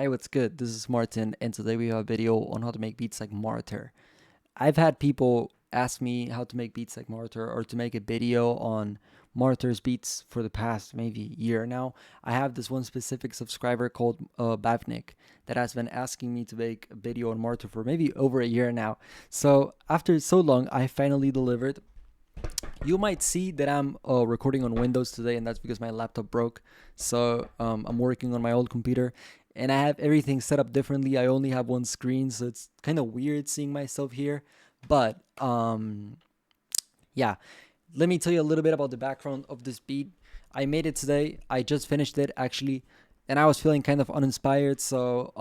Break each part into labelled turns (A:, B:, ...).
A: Hey, what's good? This is Martin, and today we have a video on how to make beats like Martyr. I've had people ask me how to make beats like Martyr or to make a video on Martyr's beats for the past maybe year now. I have this one specific subscriber called Bavnik that has been asking me to make a video on Martyr for maybe over a year now. So after so long, I finally delivered. You might see that I'm recording on Windows today, and that's because my laptop broke. So I'm working on my old computer, and I have everything set up differently. I only have one screen, so it's kind of weird seeing myself here. But yeah, let me tell you a little bit about the background of this beat. I made it today. I just finished it actually, and I was feeling kind of uninspired. So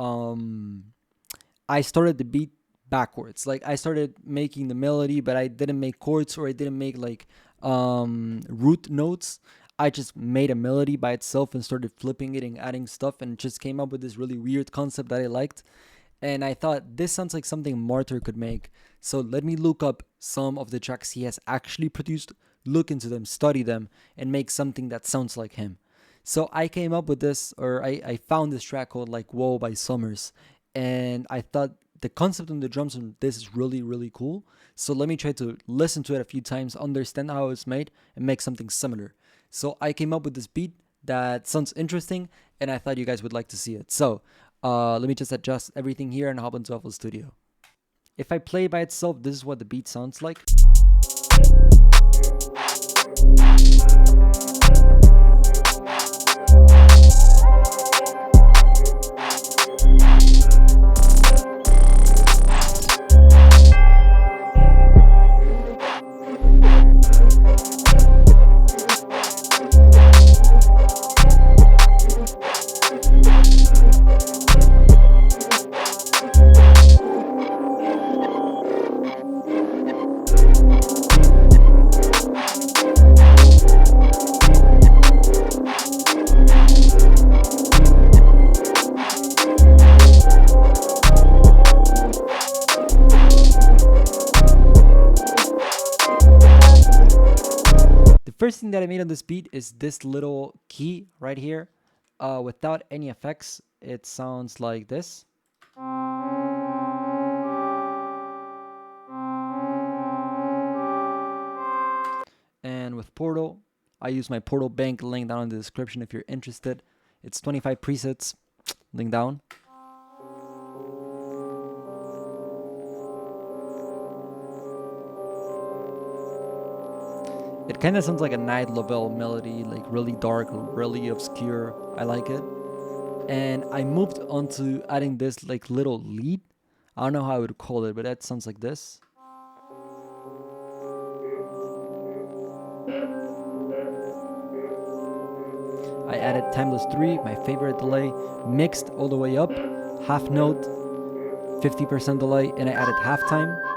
A: I started the beat backwards. Like I started making the melody, but I didn't make chords or I didn't make like root notes. I just made a melody by itself and started flipping it and adding stuff and just came up with this really weird concept that I liked. And I thought this sounds like something Martyr could make. So let me look up some of the tracks he has actually produced, look into them, study them, and make something that sounds like him. So I came up with this, or I found this track called like Whoa by Summrs. And I thought the concept on the drums on this is really, really cool. So let me try to listen to it a few times, understand how it's made, and make something similar. So I came up with this beat that sounds interesting, and I thought you guys would like to see it. So let me just adjust everything here and hop into FL Studio. If I play by itself, this is what the beat sounds like. The first thing that I made on this beat is this little key right here. Without any effects, it sounds like this. And with Portal, I use my Portal bank, link down in the description if you're interested. It's 25 presets, link down. It kind of sounds like a Night Lovell melody, like really dark, really obscure. I like it. And I moved on to adding this like little lead. I don't know how I would call it, but that sounds like this. I added Timeless 3, my favorite delay, mixed all the way up, half note, 50% delay, and I added halftime.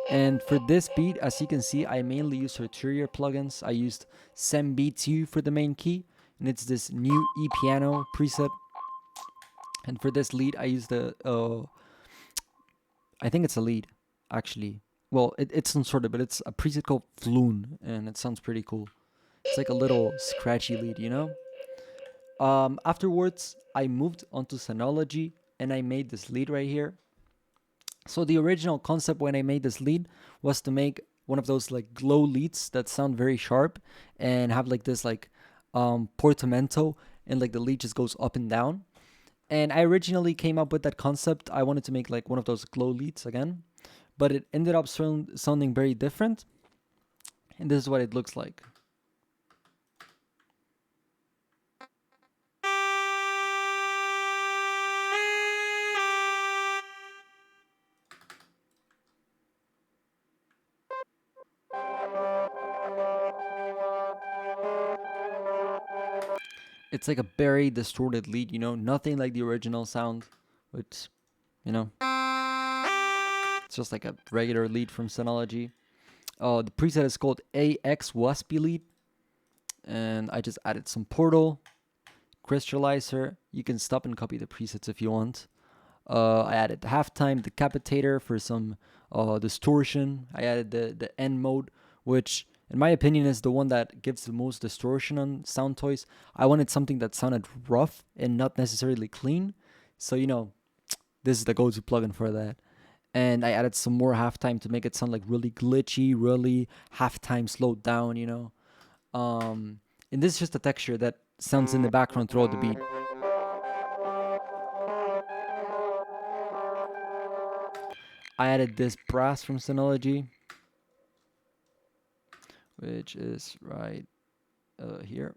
A: And for this beat, as you can see, I mainly use Arturia plugins. I used SemB2 for the main key, and it's this new ePiano preset. And for this lead, I used the, I think it's a lead, actually. Well, it's some sort of, but it's a preset called Floon, and it sounds pretty cool. It's like a little scratchy lead, you know? Afterwards, I moved onto Sonology, and I made this lead right here. So the original concept when I made this lead was to make one of those like glow leads that sound very sharp and have like this like portamento, and like the lead just goes up and down. And I originally came up with that concept. I wanted to make like one of those glow leads again, but it ended up sounding very different. And this is what it looks like. It's like a very distorted lead, you know, nothing like the original sound, which, you know, it's just like a regular lead from Synology. The preset is called AX Waspy lead, and I just added some Portal, Crystallizer. You can stop and copy the presets if you want. I added the halftime decapitator for some distortion. I added the end mode, which in my opinion is the one that gives the most distortion on sound toys. I wanted something that sounded rough and not necessarily clean. So, this is the go-to plugin for that. And I added some more halftime to make it sound like really glitchy, really halftime slowed down, and this is just a texture that sounds in the background throughout the beat. I added this brass from Synology, which is right here.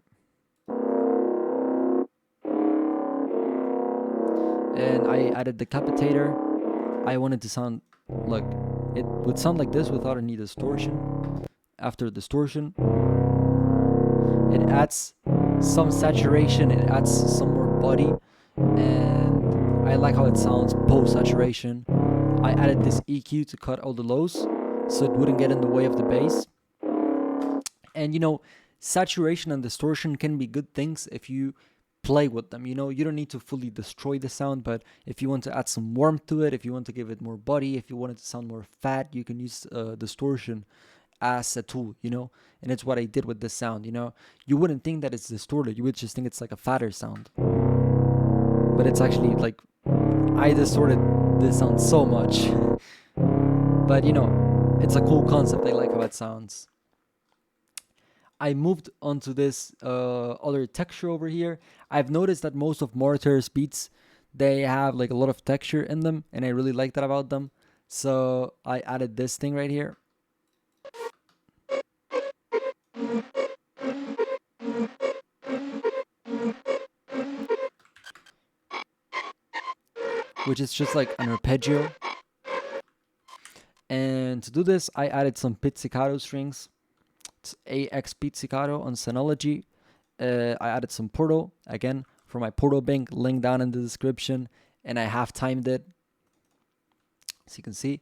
A: And I added the capitator. I wanted to sound like it would sound like this without any distortion. After distortion, it adds some saturation, it adds some more body, and I like how it sounds post saturation. I added this EQ to cut all the lows so it wouldn't get in the way of the bass. And saturation and distortion can be good things if you play with them. You don't need to fully destroy the sound, but if you want to add some warmth to it, if you want to give it more body, if you want it to sound more fat, you can use distortion as a tool, and it's what I did with this sound. You wouldn't think that it's distorted, you would just think it's like a fatter sound, but it's actually like I distorted this sound so much. But it's a cool concept. I like how it sounds. I moved onto this other texture over here. I've noticed that most of Martyr's beats, they have like a lot of texture in them, and I really like that about them. So I added this thing right here. Which is just like an arpeggio. And to do this, I added some pizzicato strings. It's AX pizzicato on Synology. I added some portal, again, for my portal bank, link down in the description. And I half timed it, as you can see.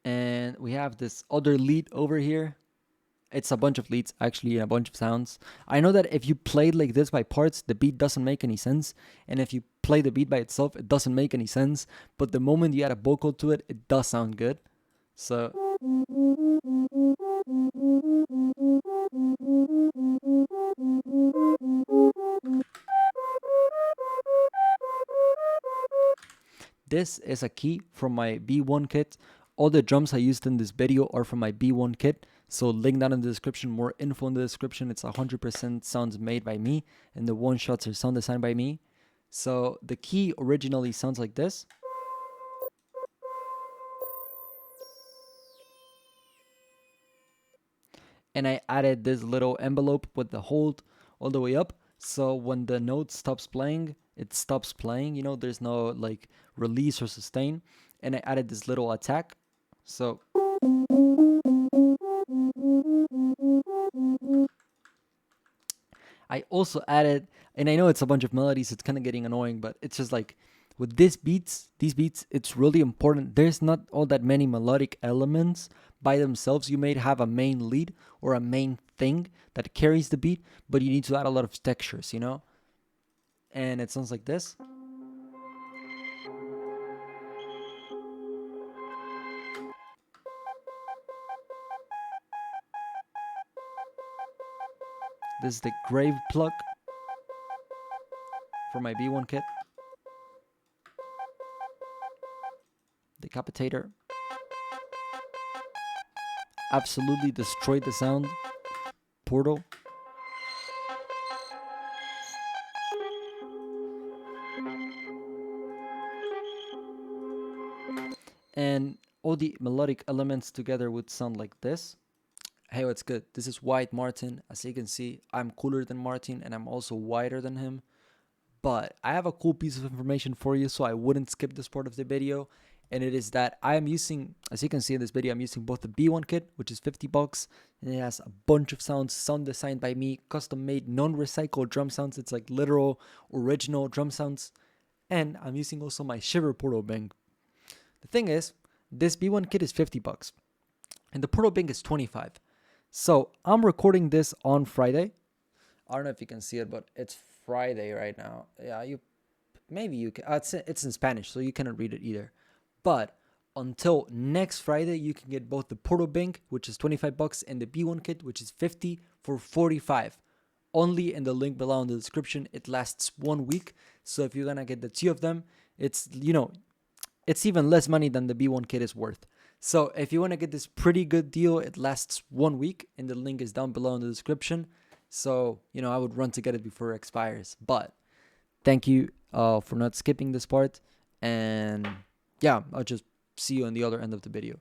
A: And we have this other lead over here. It's a bunch of leads, actually, and a bunch of sounds. I know that if you play like this by parts, the beat doesn't make any sense. And if you play the beat by itself, it doesn't make any sense. But the moment you add a vocal to it, it does sound good. So this is a key from my B1 kit. All the drums I used in this video are from my B1 kit. So link down in the description, more info in the description. It's 100% sounds made by me, and the one shots are sound designed by me. So the key originally sounds like this. And I added this little envelope with the hold all the way up. So when the note stops playing, it stops playing. There's no like release or sustain. And I added this little attack. So I also added, and I know it's a bunch of melodies, it's kind of getting annoying, but it's just like with these beats, it's really important. There's not all that many melodic elements by themselves. You may have a main lead or a main thing that carries the beat, but you need to add a lot of textures, And it sounds like this. This is the grave plug for my B1 kit. Decapitator. Absolutely destroyed the sound. Portal. And all the melodic elements together would sound like this. Hey, what's good? This is White Martin. As you can see, I'm cooler than Martin, and I'm also wider than him. But I have a cool piece of information for you, so I wouldn't skip this part of the video. And it is that I am using, as you can see in this video, I'm using both the B1 kit, which is $50, and it has a bunch of sounds, sound designed by me, custom made, non-recycled drum sounds. It's like literal, original drum sounds. And I'm using also my Shiver portal bank. The thing is, This B1 kit is 50 bucks and the Portal Bank is 25. So I'm recording this on Friday. I don't know if you can see it, but it's Friday right now. Yeah, maybe you can. It's in Spanish, so you cannot read it either. But until next Friday, you can get both the Portal Bank, which is 25 bucks, and the B1 kit, which is 50 for 45. Only in the link below in the description. It lasts 1 week. So if you're gonna get the 2 of them, it's it's even less money than the B1 kit is worth. So if you want to get this pretty good deal, it lasts 1 week, and the link is down below in the description. So, I would run to get it before it expires. But thank you for not skipping this part. And yeah, I'll just see you on the other end of the video.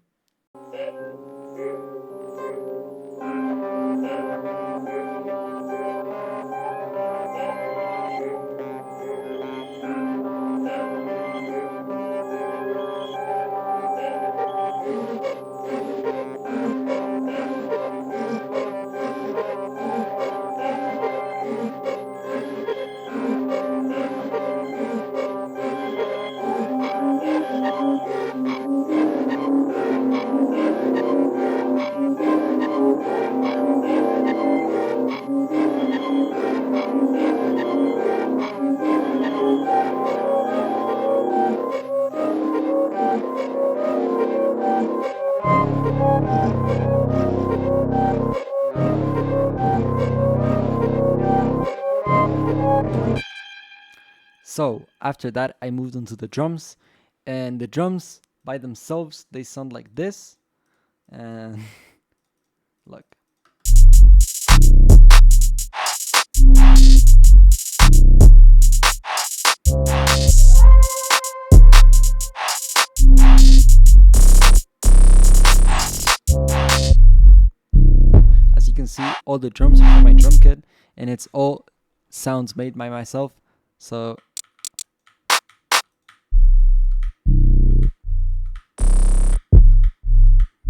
A: So after that, I moved on to the drums, and the drums by themselves, they sound like this. And look. As you can see, all the drums are from my drum kit, and it's all sounds made by myself. So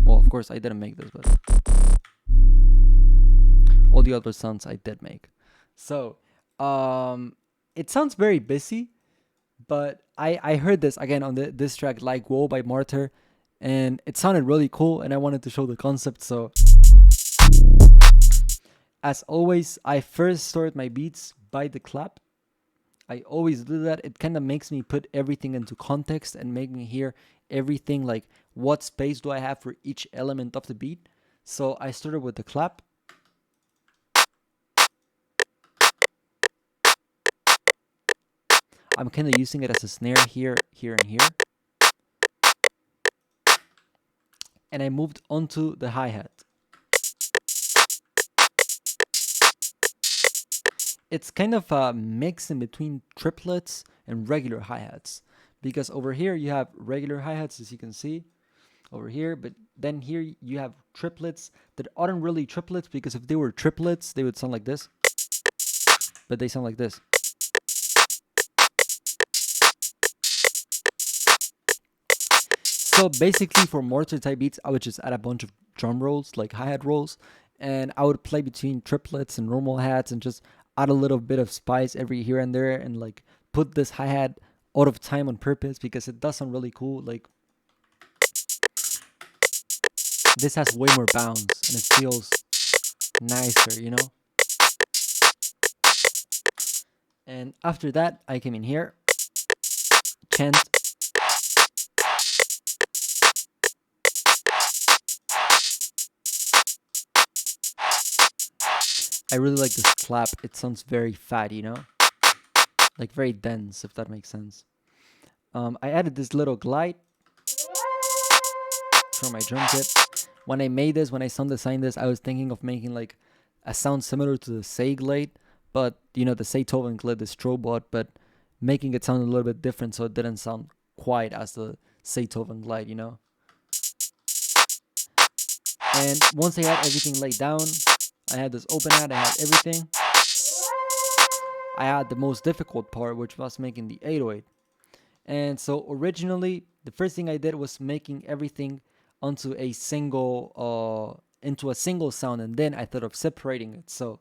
A: of course I didn't make this, but all the other sounds I did make. So it sounds very busy, but I heard this again on this track Like Woe by Martyr, and it sounded really cool, and I wanted to show the concept. So as always, I first start my beats by the clap. I always do that. It kind of makes me put everything into context and make me hear everything, like what space do I have for each element of the beat. So I started with the clap. I'm kind of using it as a snare here, here, and here. And I moved onto the hi-hat. It's kind of a mix in between triplets and regular hi-hats, because over here you have regular hi-hats, as you can see over here, but then here you have triplets that aren't really triplets, because if they were triplets they would sound like this, but they sound like this. So basically for Martyr type beats, I would just add a bunch of drum rolls, like hi-hat rolls, and I would play between triplets and normal hats and just add a little bit of spice every here and there, and like put this hi-hat out of time on purpose, because it does sound really cool. Like this has way more bounce and it feels nicer, And after that, I came in here, chant, I really like this clap. It sounds very fat, like very dense, if that makes sense. I added this little glide from my drum kit. When I sound designed this, I was thinking of making like a sound similar to the Say glide, but the Saytoven glide, the Strobot, but making it sound a little bit different, so it didn't sound quite as the Saytoven glide, And once I had everything laid down, I had this open hat, I had everything. I had the most difficult part, which was making the 808. And so originally, the first thing I did was making everything onto a single, into a single sound, and then I thought of separating it. So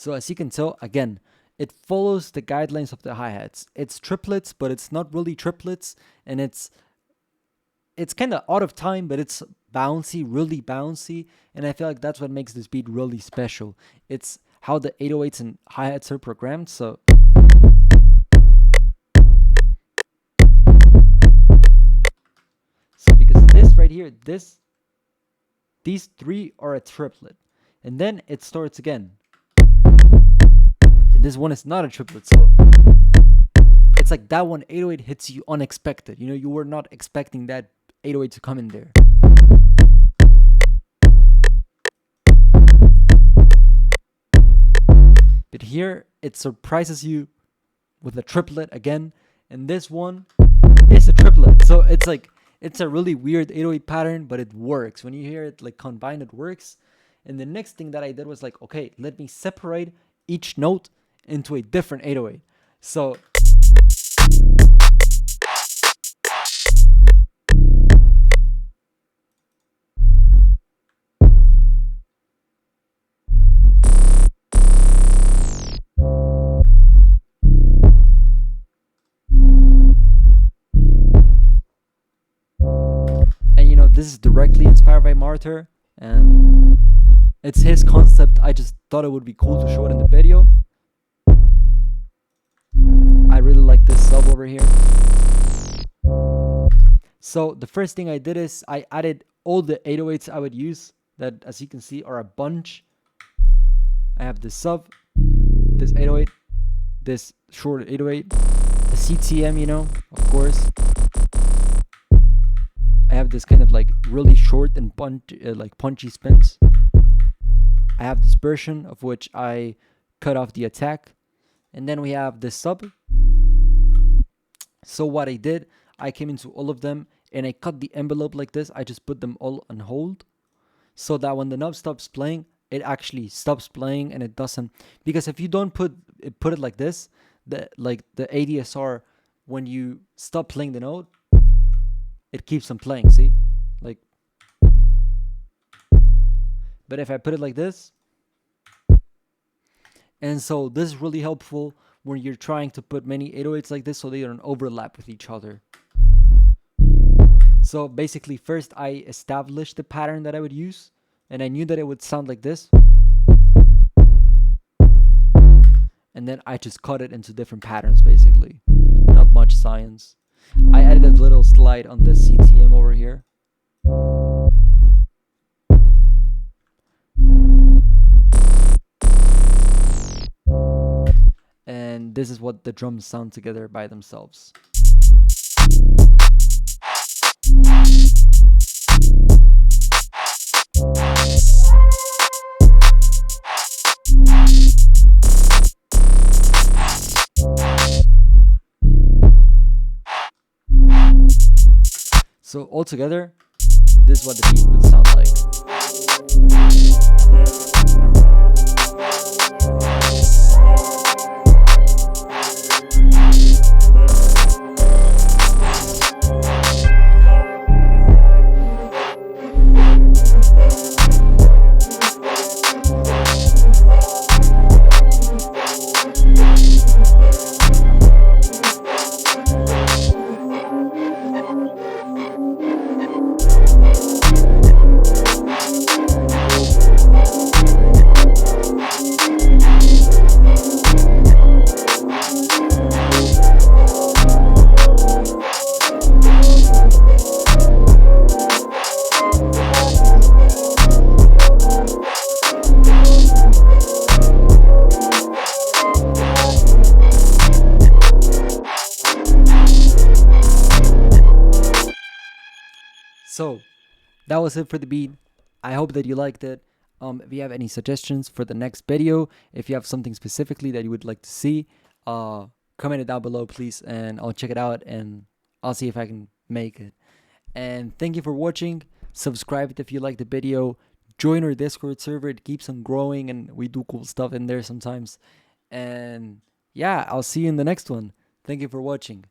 A: So as you can tell, again, it follows the guidelines of the hi-hats. It's triplets, but it's not really triplets, and it's kind of out of time, but it's bouncy, really bouncy, and I feel like that's what makes this beat really special. It's how the 808s and hi-hats are programmed. So because this right here, these three are a triplet, and then it starts again. And this one is not a triplet, so it's like that one 808 hits you unexpected. You know, you were not expecting that 808 to come in there. But here it surprises you with a triplet again, and this one is a triplet. So it's like, it's a really weird 808 pattern, but it works. When you hear it like combined, it works. And the next thing that I did was like, okay, let me separate each note into a different 808. So this is directly inspired by Martyr, and it's his concept. I just thought it would be cool to show it in the video. I really like this sub over here. So the first thing I did is I added all the 808s I would use, that as you can see are a bunch. I have this sub, this 808, this short 808, the CTM, you know, of course. I have this kind of like really short and like punchy spins. I have this version of which I cut off the attack, and then we have this sub. So what I did, I came into all of them and I cut the envelope like this. I just put them all on hold, so that when the knob stops playing, it actually stops playing and it doesn't. Because if you don't put it like this, the ADSR, when you stop playing the note, it keeps on playing, see? Like, but if I put it like this, and so this is really helpful when you're trying to put many 808s like this so they don't overlap with each other. So basically, first I established the pattern that I would use, and I knew that it would sound like this. And then I just cut it into different patterns, basically. Not much science. I added a little slide on this CTM over here. And this is what the drums sound together by themselves. So altogether, this is what the beat would sound like. So that was it for the beat. I hope that you liked it. If you have any suggestions for the next video, if you have something specifically that you would like to see, comment it down below, please, and I'll check it out and I'll see if I can make it. And thank you for watching. Subscribe if you like the video. Join our Discord server. It keeps on growing and we do cool stuff in there sometimes. And yeah, I'll see you in the next one. Thank you for watching.